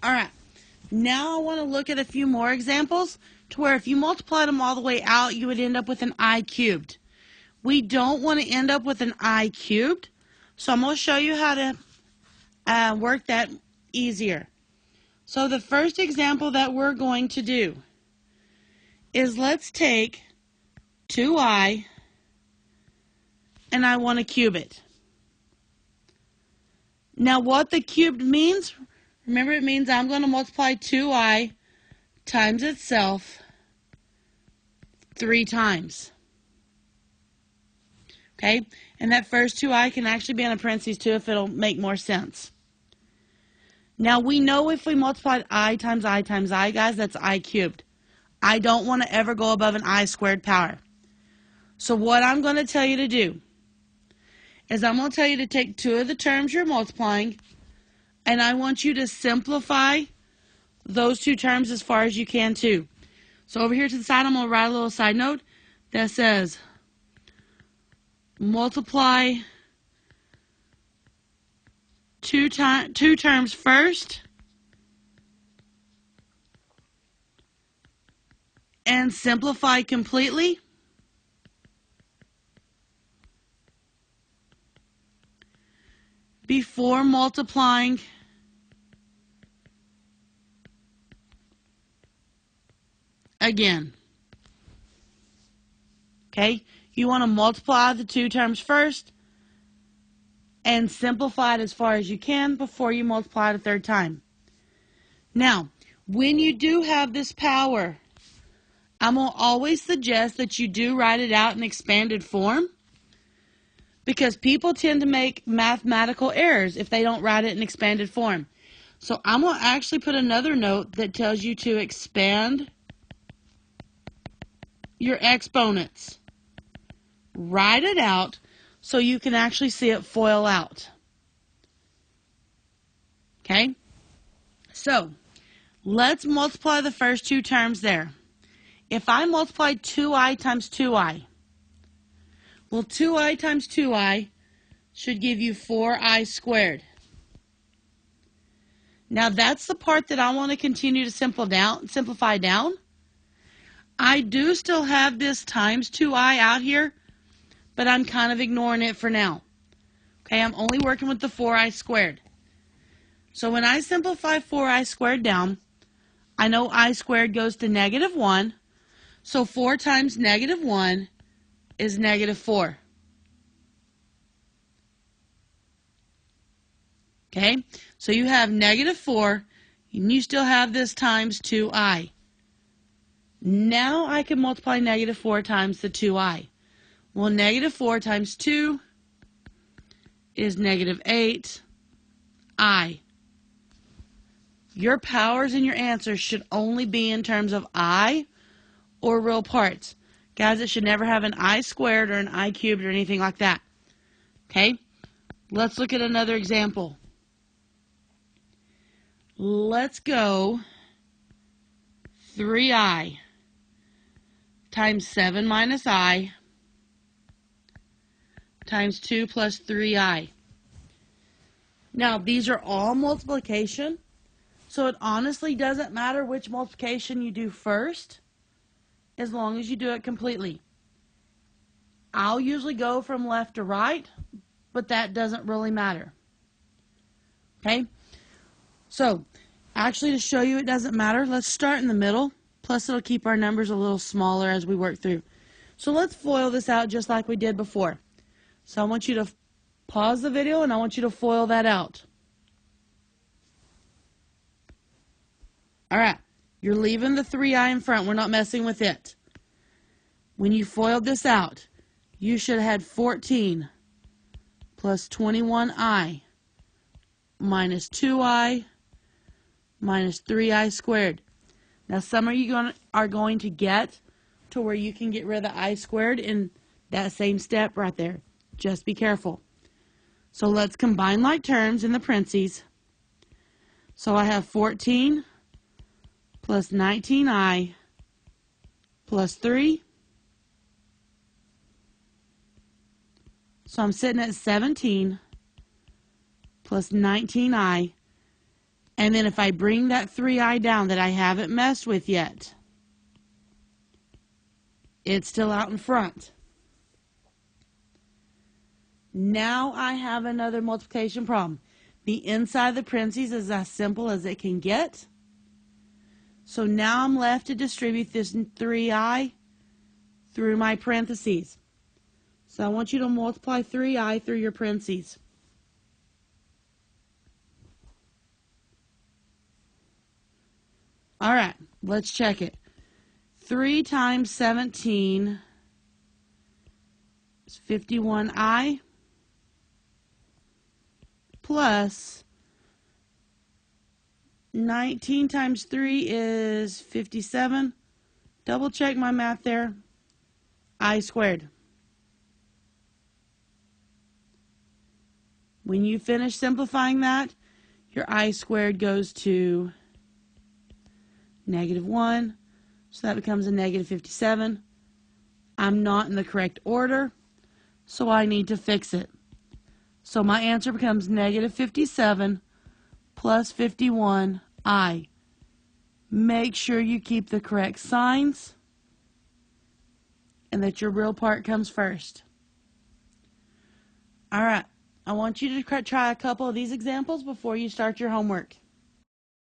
All right, now I want to look at a few more examples to where if you multiply them all the way out, you would end up with an I cubed. We don't want to end up with an I cubed, so I'm going to show you how to work that easier. So the first example that we're going to do is let's take 2i and I want to cube it. Now what the cubed means, remember it means I'm going to multiply 2i times itself 3 times. Okay, and that first 2i can actually be in a parentheses too if it'll make more sense. Now we know if we multiplied I times I times I, guys, that's I cubed. I don't want to ever go above an I squared power. So what I'm going to tell you to do is I'm going to tell you to take 2 of the terms you're multiplying and I want you to simplify those 2 terms as far as you can too. So over here to the side I'm going to write a little side note that says multiply 2 terms first and simplify completely. Before multiplying again. Okay, you want to multiply the 2 terms first and simplify it as far as you can before you multiply it a third time. Now, when you do have this power, I'm going to always suggest that you do write it out in expanded form because people tend to make mathematical errors if they don't write it in expanded form. So I'm going to actually put another note that tells you to expand your exponents. Write it out so you can actually see it FOIL out. Okay? So, let's multiply the first 2 terms there. If I multiply 2i times 2i, well, 2i times 2i should give you 4i squared. Now, that's the part that I want to continue to simplify down. I do still have this times 2i out here, but I'm kind of ignoring it for now. Okay, I'm only working with the 4i squared. So when I simplify 4i squared down, I know I squared goes to -1. So 4 times -1 is -4. Okay, so you have -4, and you still have this times 2i. Now I can multiply -4 times the 2i. Well, -4 times 2 is -8i. Your powers and your answers should only be in terms of I or real parts. Guys, it should never have an I squared or an I cubed or anything like that. Okay? Let's look at another example. Let's go 3i times 7 minus I times 2 plus 3i. Now, these are all multiplication, so it honestly doesn't matter which multiplication you do first, as long as you do it completely. I'll usually go from left to right, but that doesn't really matter. Okay? So, actually to show you it doesn't matter, let's start in the middle, plus it'll keep our numbers a little smaller as we work through. So let's FOIL this out just like we did before. So I want you to pause the video and I want you to FOIL that out. Alright, you're leaving the 3i in front. We're not messing with it. When you FOILed this out, you should have had 14 plus 21i minus 2i minus 3i squared. Now some of you are going to get to where you can get rid of the I squared in that same step right there. Just be careful. So let's combine like terms in the parentheses. So I have 14 plus 19i plus 3. So I'm sitting at 17 plus 19i And then if I bring that 3i down that I haven't messed with yet, it's still out in front. Now I have another multiplication problem. The inside of the parentheses is as simple as it can get. So now I'm left to distribute this 3i through my parentheses. So I want you to multiply 3i through your parentheses. All right, let's check it. 3 times 17 is 51i plus 19 times 3 is 57. Double check my math there. I squared. When you finish simplifying that, your I squared goes to -1. So that becomes a -57. I'm not in the correct order, so I need to fix it. So my answer becomes -57 plus 51i. Make sure you keep the correct signs and that your real part comes first. All right, I want you to try a couple of these examples before you start your homework.